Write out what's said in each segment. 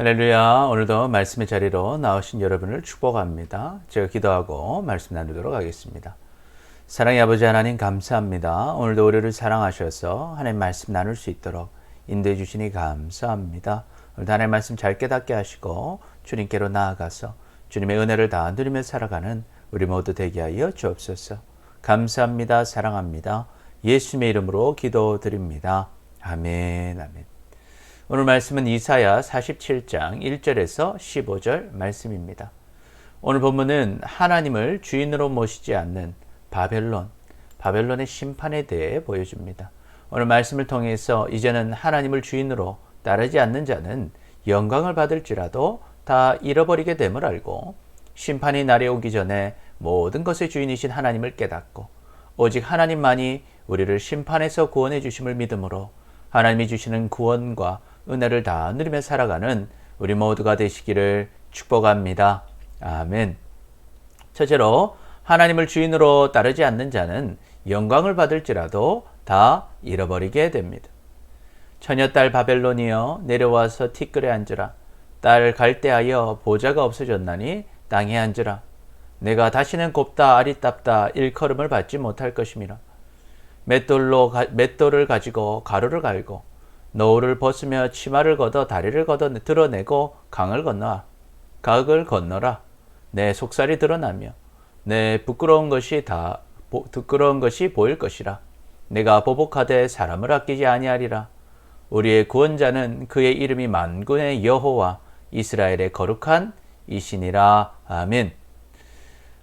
할렐루야. 오늘도 말씀의 자리로 나오신 여러분을 축복합니다. 제가 기도하고 말씀 나누도록 하겠습니다. 사랑의 아버지 하나님 감사합니다. 오늘도 우리를 사랑하셔서 하나님 말씀 나눌 수 있도록 인도해 주시니 감사합니다. 오늘도 하나님 말씀 잘 깨닫게 하시고 주님께로 나아가서 주님의 은혜를 다 누리며 살아가는 우리 모두 되게 하여 주옵소서. 감사합니다. 사랑합니다. 예수님의 이름으로 기도드립니다. 아멘. 아멘. 오늘 말씀은 이사야 47장 1절에서 15절 말씀입니다. 오늘 본문은 하나님을 주인으로 모시지 않는 바벨론의 심판에 대해 보여줍니다. 오늘 말씀을 통해서 이제는 하나님을 주인으로 따르지 않는 자는 영광을 받을지라도 다 잃어버리게 됨을 알고 심판이 날이 오기 전에 모든 것의 주인이신 하나님을 깨닫고 오직 하나님만이 우리를 심판에서 구원해 주심을 믿음으로 하나님이 주시는 구원과 은혜를 다 누리며 살아가는 우리 모두가 되시기를 축복합니다. 아멘. 첫째로 하나님을 주인으로 따르지 않는 자는 영광을 받을지라도 다 잃어버리게 됩니다. 처녀딸 바벨론이여 내려와서 티끌에 앉으라. 딸 갈대하여 보좌가 없어졌나니 땅에 앉으라. 내가 다시는 곱다 아리답다 일컬음을 받지 못할 것임이라. 맷돌을 가지고 가루를 갈고 노을을 벗으며 치마를 걷어 다리를 걷어 드러내고 강을 건너라. 내 속살이 드러나며 내 부끄러운 것이 보일 것이라. 내가 보복하되 사람을 아끼지 아니하리라. 우리의 구원자는 그의 이름이 만군의 여호와 이스라엘의 거룩한 이신이라. 아멘.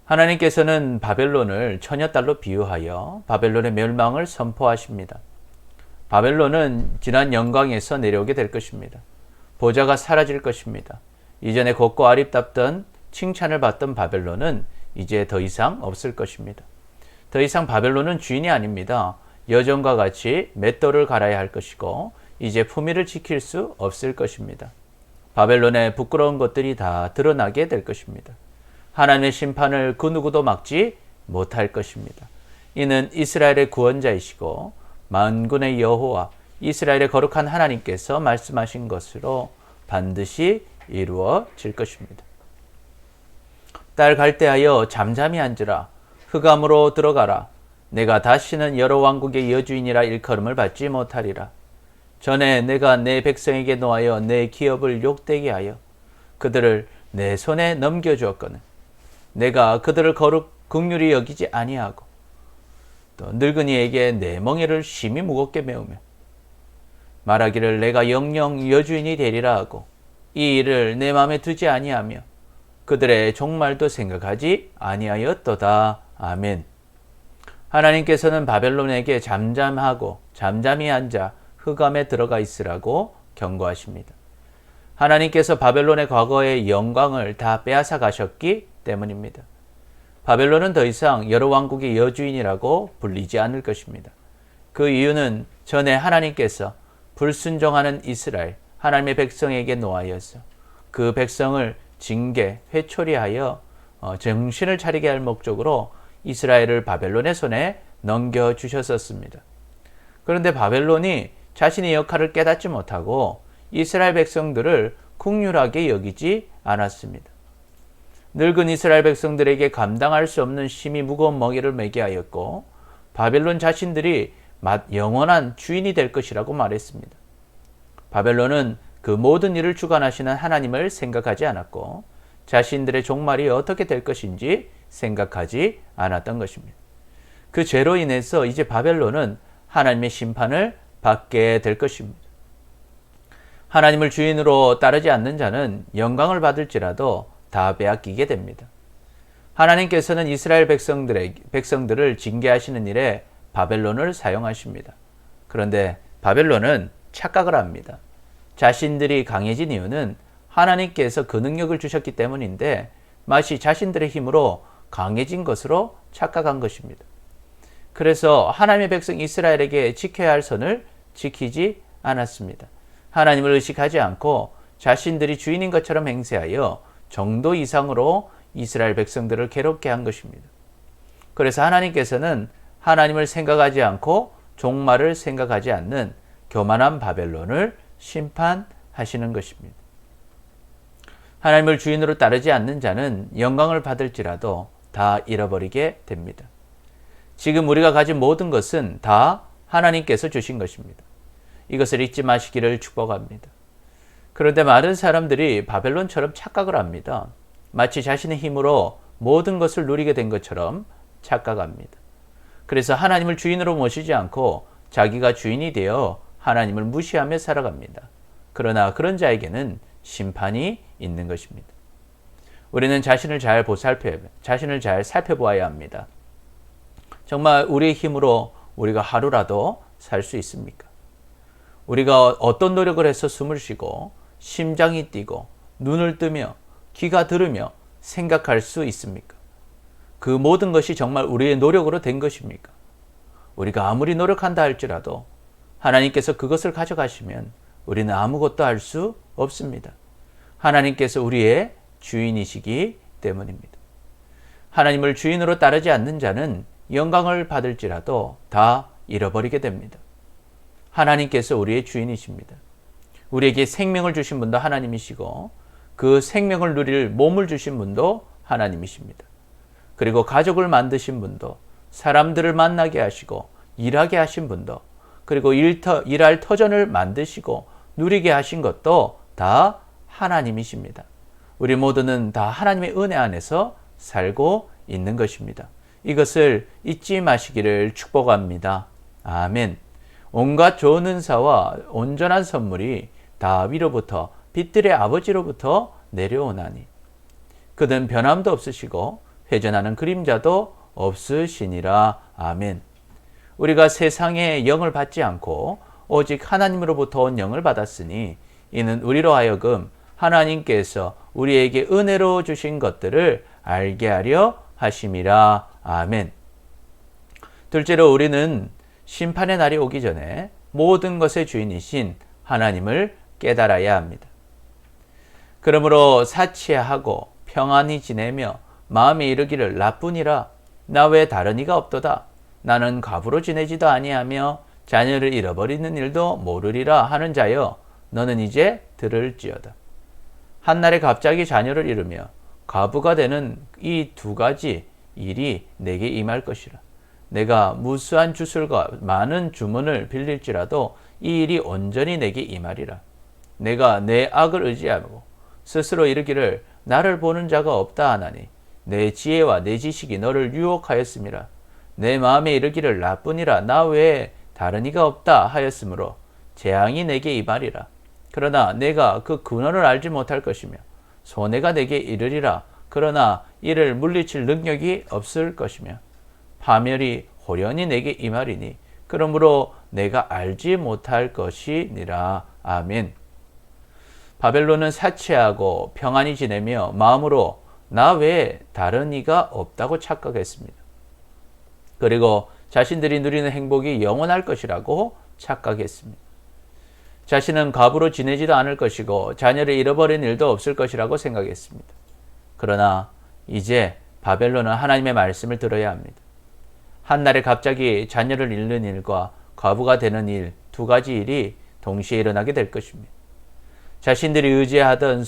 하나님께서는 바벨론을 처녀딸로 비유하여 바벨론의 멸망을 선포하십니다. 바벨론은 지난 영광에서 내려오게 될 것입니다. 보좌가 사라질 것입니다. 이전에 곱고 아립답던 칭찬을 받던 바벨론은 이제 더 이상 없을 것입니다. 더 이상 바벨론은 주인이 아닙니다. 여전과 같이 맷돌을 갈아야 할 것이고 이제 품위를 지킬 수 없을 것입니다. 바벨론의 부끄러운 것들이 다 드러나게 될 것입니다. 하나님의 심판을 그 누구도 막지 못할 것입니다. 이는 이스라엘의 구원자이시고 만군의 여호와 이스라엘의 거룩한 하나님께서 말씀하신 것으로 반드시 이루어질 것입니다. 딸 갈대하여 잠잠히 앉으라. 흑암으로 들어가라. 내가 다시는 여러 왕국의 여주인이라 일컬음을 받지 못하리라. 전에 내가 내 백성에게 노하여 내 기업을 욕되게 하여 그들을 내 손에 넘겨주었거늘 내가 그들을 긍휼히 여기지 아니하고 또 늙은이에게 내 멍에를 심히 무겁게 메우며 말하기를 내가 영영 여주인이 되리라 하고 이 일을 내 마음에 두지 아니하며 그들의 종말도 생각하지 아니하였도다. 아멘. 하나님께서는 바벨론에게 잠잠히 앉아 흑암에 들어가 있으라고 경고하십니다. 하나님께서 바벨론의 과거의 영광을 다 빼앗아 가셨기 때문입니다. 바벨론은 더 이상 여러 왕국의 여주인이라고 불리지 않을 것입니다. 그 이유는 전에 하나님께서 불순종하는 이스라엘, 하나님의 백성에게 노하여서 그 백성을 회초리하여 정신을 차리게 할 목적으로 이스라엘을 바벨론의 손에 넘겨주셨었습니다. 그런데 바벨론이 자신의 역할을 깨닫지 못하고 이스라엘 백성들을 긍휼하게 여기지 않았습니다. 늙은 이스라엘 백성들에게 감당할 수 없는 심히 무거운 멍에를 매게 하였고 바벨론 자신들이 영원한 주인이 될 것이라고 말했습니다. 바벨론은 그 모든 일을 주관하시는 하나님을 생각하지 않았고 자신들의 종말이 어떻게 될 것인지 생각하지 않았던 것입니다. 그 죄로 인해서 이제 바벨론은 하나님의 심판을 받게 될 것입니다. 하나님을 주인으로 따르지 않는 자는 영광을 받을지라도 다 빼앗기게 됩니다. 하나님께서는 이스라엘 백성들을 징계하시는 일에 바벨론을 사용하십니다. 그런데 바벨론은 착각을 합니다. 자신들이 강해진 이유는 하나님께서 그 능력을 주셨기 때문인데 마치 자신들의 힘으로 강해진 것으로 착각한 것입니다. 그래서 하나님의 백성 이스라엘에게 지켜야 할 선을 지키지 않았습니다. 하나님을 의식하지 않고 자신들이 주인인 것처럼 행세하여 정도 이상으로 이스라엘 백성들을 괴롭게 한 것입니다. 그래서 하나님께서는 하나님을 생각하지 않고 종말을 생각하지 않는 교만한 바벨론을 심판하시는 것입니다. 하나님을 주인으로 따르지 않는 자는 영광을 받을지라도 다 잃어버리게 됩니다. 지금 우리가 가진 모든 것은 다 하나님께서 주신 것입니다. 이것을 잊지 마시기를 축복합니다. 그런데 많은 사람들이 바벨론처럼 착각을 합니다. 마치 자신의 힘으로 모든 것을 누리게 된 것처럼 착각합니다. 그래서 하나님을 주인으로 모시지 않고 자기가 주인이 되어 하나님을 무시하며 살아갑니다. 그러나 그런 자에게는 심판이 있는 것입니다. 우리는 자신을 잘 살펴보아야 합니다. 정말 우리의 힘으로 우리가 하루라도 살 수 있습니까? 우리가 어떤 노력을 해서 숨을 쉬고 심장이 뛰고 눈을 뜨며 귀가 들으며 생각할 수 있습니까? 그 모든 것이 정말 우리의 노력으로 된 것입니까? 우리가 아무리 노력한다 할지라도 하나님께서 그것을 가져가시면 우리는 아무것도 할 수 없습니다. 하나님께서 우리의 주인이시기 때문입니다. 하나님을 주인으로 따르지 않는 자는 영광을 받을지라도 다 잃어버리게 됩니다. 하나님께서 우리의 주인이십니다. 우리에게 생명을 주신 분도 하나님이시고 그 생명을 누릴 몸을 주신 분도 하나님이십니다. 그리고 가족을 만드신 분도 사람들을 만나게 하시고 일하게 하신 분도 그리고 일할 터전을 만드시고 누리게 하신 것도 다 하나님이십니다. 우리 모두는 다 하나님의 은혜 안에서 살고 있는 것입니다. 이것을 잊지 마시기를 축복합니다. 아멘. 온갖 좋은 은사와 온전한 선물이 다 위로부터 빛들의 아버지로부터 내려오나니 그는 변함도 없으시고 회전하는 그림자도 없으시니라. 아멘. 우리가 세상의 영을 받지 않고 오직 하나님으로부터 온 영을 받았으니 이는 우리로 하여금 하나님께서 우리에게 은혜로 주신 것들을 알게 하려 하심이라. 아멘. 둘째로 우리는 심판의 날이 오기 전에 모든 것의 주인이신 하나님을 깨달아야 합니다. 그러므로 사치하고 평안히 지내며 마음에 이르기를 나뿐이라 나 외 다른 이가 없도다. 나는 과부로 지내지도 아니하며 자녀를 잃어버리는 일도 모르리라 하는 자여 너는 이제 들을지어다. 한날에 갑자기 자녀를 잃으며 과부가 되는 이 두 가지 일이 내게 임할 것이라. 내가 무수한 주술과 많은 주문을 빌릴지라도 이 일이 온전히 내게 임하리라. 내가 내 악을 의지하고 스스로 이르기를 나를 보는 자가 없다 하나니 내 지혜와 내 지식이 너를 유혹하였음이라. 내 마음에 이르기를 나뿐이라 나 외에 다른 이가 없다 하였으므로 재앙이 내게 임하리라. 그러나 내가 그 근원을 알지 못할 것이며 손해가 내게 이르리라. 그러나 이를 물리칠 능력이 없을 것이며 파멸이 호련히 내게 임하리니 그러므로 내가 알지 못할 것이니라. 아멘. 바벨론은 사치하고 평안히 지내며 마음으로 나 외에 다른 이가 없다고 착각했습니다. 그리고 자신들이 누리는 행복이 영원할 것이라고 착각했습니다. 자신은 과부로 지내지도 않을 것이고 자녀를 잃어버린 일도 없을 것이라고 생각했습니다. 그러나 이제 바벨론은 하나님의 말씀을 들어야 합니다. 한날에 갑자기 자녀를 잃는 일과 과부가 되는 일, 두 가지 일이 동시에 일어나게 될 것입니다. 자신들이 의지하던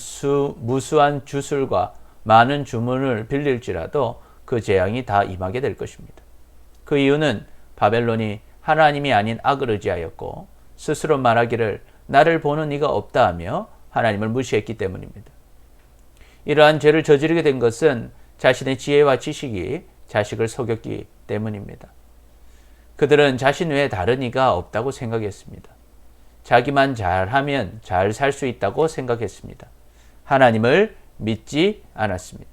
무수한 주술과 많은 주문을 빌릴지라도 그 재앙이 다 임하게 될 것입니다. 그 이유는 바벨론이 하나님이 아닌 악을 의지하였고 스스로 말하기를 나를 보는 이가 없다 하며 하나님을 무시했기 때문입니다. 이러한 죄를 저지르게 된 것은 자신의 지혜와 지식이 자식을 속였기 때문입니다. 그들은 자신 외에 다른 이가 없다고 생각했습니다. 자기만 잘하면 잘 살 수 있다고 생각했습니다. 하나님을 믿지 않았습니다.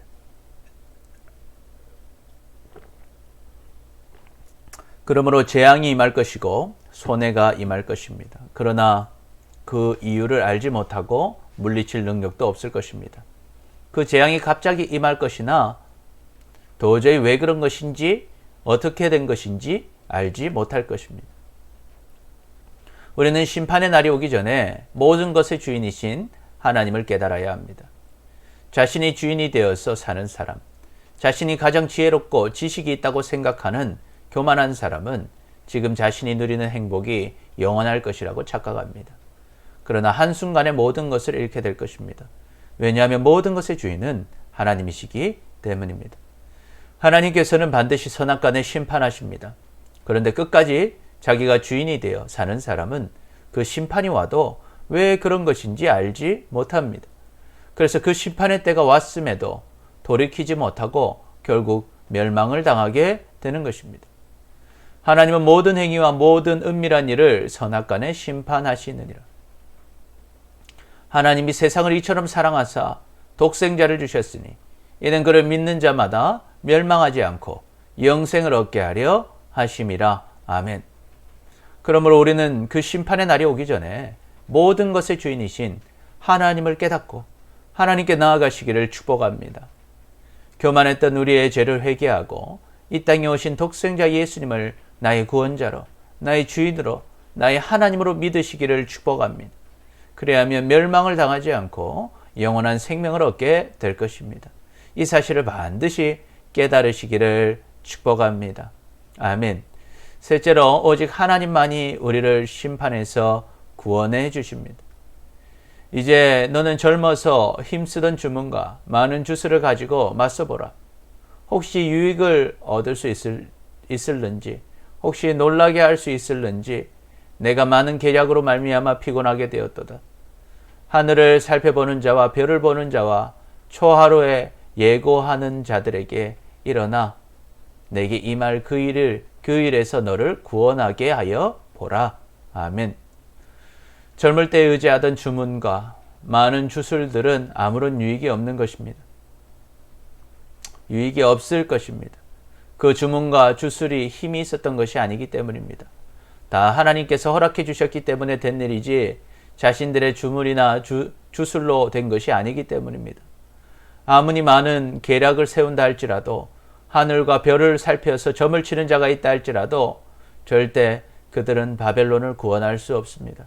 그러므로 재앙이 임할 것이고 손해가 임할 것입니다. 그러나 그 이유를 알지 못하고 물리칠 능력도 없을 것입니다. 그 재앙이 갑자기 임할 것이나 도저히 왜 그런 것인지 어떻게 된 것인지 알지 못할 것입니다. 우리는 심판의 날이 오기 전에 모든 것의 주인이신 하나님을 깨달아야 합니다. 자신이 주인이 되어서 사는 사람, 자신이 가장 지혜롭고 지식이 있다고 생각하는 교만한 사람은 지금 자신이 누리는 행복이 영원할 것이라고 착각합니다. 그러나 한순간에 모든 것을 잃게 될 것입니다. 왜냐하면 모든 것의 주인은 하나님이시기 때문입니다. 하나님께서는 반드시 선악간에 심판하십니다. 그런데 끝까지 자기가 주인이 되어 사는 사람은 그 심판이 와도 왜 그런 것인지 알지 못합니다. 그래서 그 심판의 때가 왔음에도 돌이키지 못하고 결국 멸망을 당하게 되는 것입니다. 하나님은 모든 행위와 모든 은밀한 일을 선악간에 심판하시느니라. 하나님이 세상을 이처럼 사랑하사 독생자를 주셨으니 이는 그를 믿는 자마다 멸망하지 않고 영생을 얻게 하려 하심이라. 아멘. 그러므로 우리는 그 심판의 날이 오기 전에 모든 것의 주인이신 하나님을 깨닫고 하나님께 나아가시기를 축복합니다. 교만했던 우리의 죄를 회개하고 이 땅에 오신 독생자 예수님을 나의 구원자로, 나의 주인으로, 나의 하나님으로 믿으시기를 축복합니다. 그래야면 멸망을 당하지 않고 영원한 생명을 얻게 될 것입니다. 이 사실을 반드시 깨달으시기를 축복합니다. 아멘. 셋째로, 오직 하나님만이 우리를 심판해서 구원해 주십니다. 이제 너는 젊어서 힘쓰던 주문과 많은 주술을 가지고 맞서보라. 혹시 유익을 얻을 수 있을는지, 혹시 놀라게 할 수 있을는지 내가 많은 계략으로 말미암아 피곤하게 되었도다. 하늘을 살펴보는 자와 별을 보는 자와 초하루에 예고하는 자들에게 일어나 내게 임할 그 일에서 너를 구원하게 하여 보라. 아멘. 젊을 때 의지하던 주문과 많은 주술들은 아무런 유익이 없는 것입니다. 유익이 없을 것입니다. 그 주문과 주술이 힘이 있었던 것이 아니기 때문입니다. 다 하나님께서 허락해 주셨기 때문에 된 일이지 자신들의 주문이나 주술로 된 것이 아니기 때문입니다. 아무리 많은 계략을 세운다 할지라도, 하늘과 별을 살펴서 점을 치는 자가 있다 할지라도 절대 그들은 바벨론을 구원할 수 없습니다.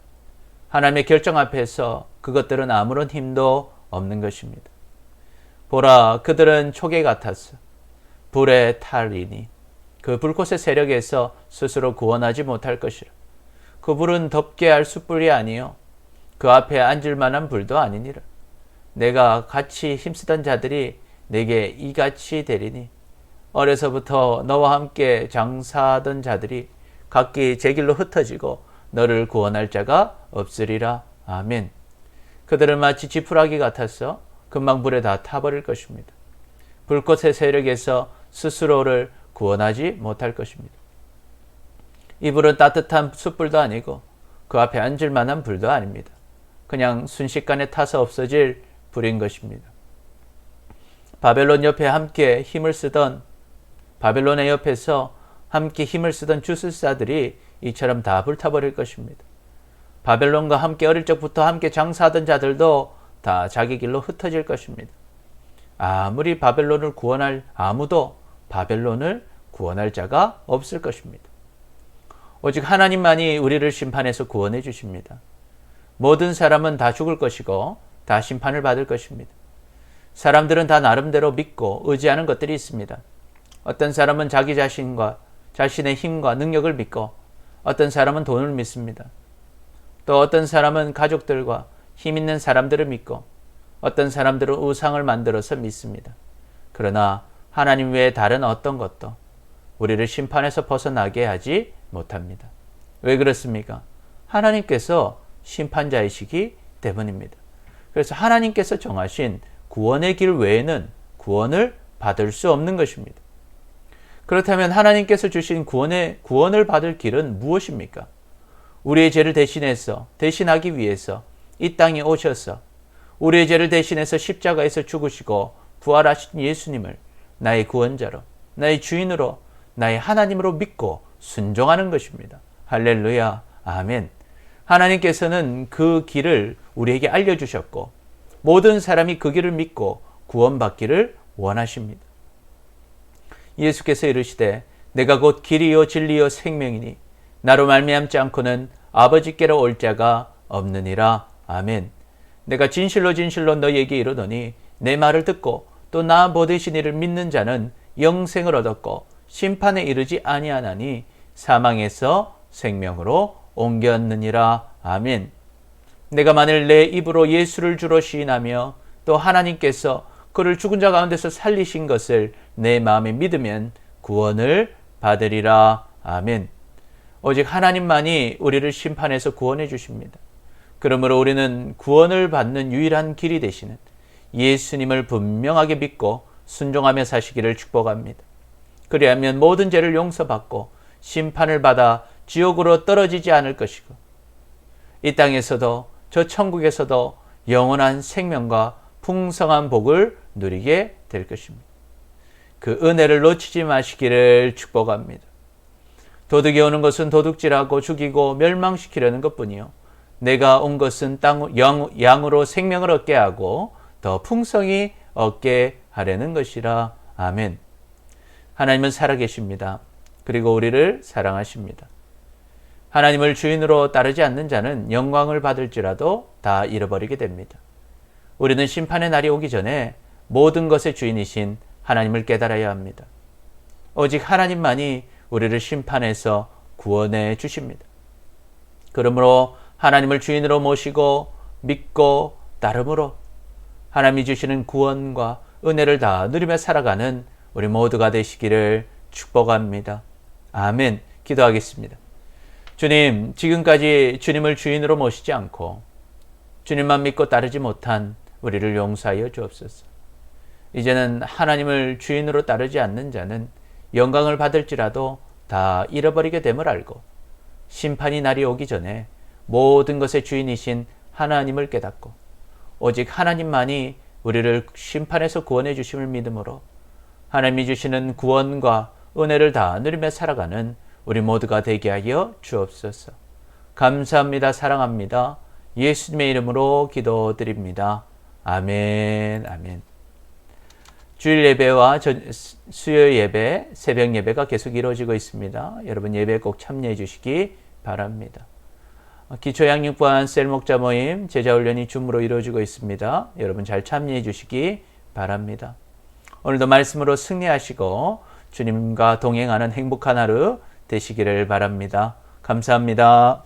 하나님의 결정 앞에서 그것들은 아무런 힘도 없는 것입니다. 보라, 그들은 촉에 같았어. 불의 탈이니 그 불꽃의 세력에서 스스로 구원하지 못할 것이라. 그 불은 덥게 할 숯불이 아니요 그 앞에 앉을 만한 불도 아니니라. 내가 같이 힘쓰던 자들이 내게 이같이 되리니 어려서부터 너와 함께 장사하던 자들이 각기 제 길로 흩어지고 너를 구원할 자가 없으리라. 아멘. 그들은 마치 지푸라기 같아서 금방 불에 다 타버릴 것입니다. 불꽃의 세력에서 스스로를 구원하지 못할 것입니다. 이 불은 따뜻한 숯불도 아니고 그 앞에 앉을 만한 불도 아닙니다. 그냥 순식간에 타서 없어질 불인 것입니다. 바벨론 옆에 함께 힘을 쓰던, 바벨론의 옆에서 함께 힘을 쓰던 주술사들이 이처럼 다 불타버릴 것입니다. 바벨론과 함께 어릴 적부터 함께 장사하던 자들도 다 자기 길로 흩어질 것입니다. 아무리 바벨론을 구원할 아무도 바벨론을 구원할 자가 없을 것입니다. 오직 하나님만이 우리를 심판해서 구원해 주십니다. 모든 사람은 다 죽을 것이고 다 심판을 받을 것입니다. 사람들은 다 나름대로 믿고 의지하는 것들이 있습니다. 어떤 사람은 자기 자신의 힘과 능력을 믿고, 어떤 사람은 돈을 믿습니다. 또 어떤 사람은 가족들과 힘 있는 사람들을 믿고, 어떤 사람들은 우상을 만들어서 믿습니다. 그러나 하나님 외에 다른 어떤 것도 우리를 심판에서 벗어나게 하지 못합니다. 왜 그렇습니까? 하나님께서 심판자이시기 때문입니다. 그래서 하나님께서 정하신 구원의 길 외에는 구원을 받을 수 없는 것입니다. 그렇다면 하나님께서 주신 구원을 받을 길은 무엇입니까? 우리의 죄를 대신하기 위해서 이 땅에 오셔서 우리의 죄를 대신해서 십자가에서 죽으시고 부활하신 예수님을 나의 구원자로, 나의 주인으로, 나의 하나님으로 믿고 순종하는 것입니다. 할렐루야, 아멘. 하나님께서는 그 길을 우리에게 알려주셨고 모든 사람이 그 길을 믿고 구원받기를 원하십니다. 예수께서 이르시되 내가 곧 길이요 진리요 생명이니 나로 말미암지 않고는 아버지께로 올 자가 없느니라. 아멘. 내가 진실로 너희에게 이르노니 내 말을 듣고 또 나 보내신 이를 믿는 자는 영생을 얻었고 심판에 이르지 아니하나니 사망에서 생명으로 옮겼느니라. 아멘. 내가 만일 내 입으로 예수를 주로 시인하며 또 하나님께서 그를 죽은 자 가운데서 살리신 것을 내 마음에 믿으면 구원을 받으리라. 아멘. 오직 하나님만이 우리를 심판해서 구원해 주십니다. 그러므로 우리는 구원을 받는 유일한 길이 되시는 예수님을 분명하게 믿고 순종하며 사시기를 축복합니다. 그리하면 모든 죄를 용서받고 심판을 받아 지옥으로 떨어지지 않을 것이고 이 땅에서도 저 천국에서도 영원한 생명과 풍성한 복을 누리게 될 것입니다. 그 은혜를 놓치지 마시기를 축복합니다. 도둑이 오는 것은 도둑질하고 죽이고 멸망시키려는 것뿐이요 내가 온 것은 양으로 생명을 얻게 하고 더 풍성히 얻게 하려는 것이라. 아멘. 하나님은 살아계십니다. 그리고 우리를 사랑하십니다. 하나님을 주인으로 따르지 않는 자는 영광을 받을지라도 다 잃어버리게 됩니다. 우리는 심판의 날이 오기 전에 모든 것의 주인이신 하나님을 깨달아야 합니다. 오직 하나님만이 우리를 심판해서 구원해 주십니다. 그러므로 하나님을 주인으로 모시고 믿고 따름으로 하나님이 주시는 구원과 은혜를 다 누리며 살아가는 우리 모두가 되시기를 축복합니다. 아멘. 기도하겠습니다. 주님, 지금까지 주님을 주인으로 모시지 않고 주님만 믿고 따르지 못한 우리를 용서하여 주옵소서. 이제는 하나님을 주인으로 따르지 않는 자는 영광을 받을지라도 다 잃어버리게 됨을 알고 심판이 날이 오기 전에 모든 것의 주인이신 하나님을 깨닫고 오직 하나님만이 우리를 심판에서 구원해 주심을 믿음으로 하나님이 주시는 구원과 은혜를 다 누리며 살아가는 우리 모두가 되게 하여 주옵소서. 감사합니다. 사랑합니다. 예수님의 이름으로 기도드립니다. 아멘. 아멘. 주일 예배와 수요 예배, 새벽 예배가 계속 이루어지고 있습니다. 여러분 예배에 꼭 참여해 주시기 바랍니다. 기초 양육반 셀 목자 모임 제자 훈련이 줌으로 이루어지고 있습니다. 여러분 잘 참여해 주시기 바랍니다. 오늘도 말씀으로 승리하시고 주님과 동행하는 행복한 하루 되시기를 바랍니다. 감사합니다.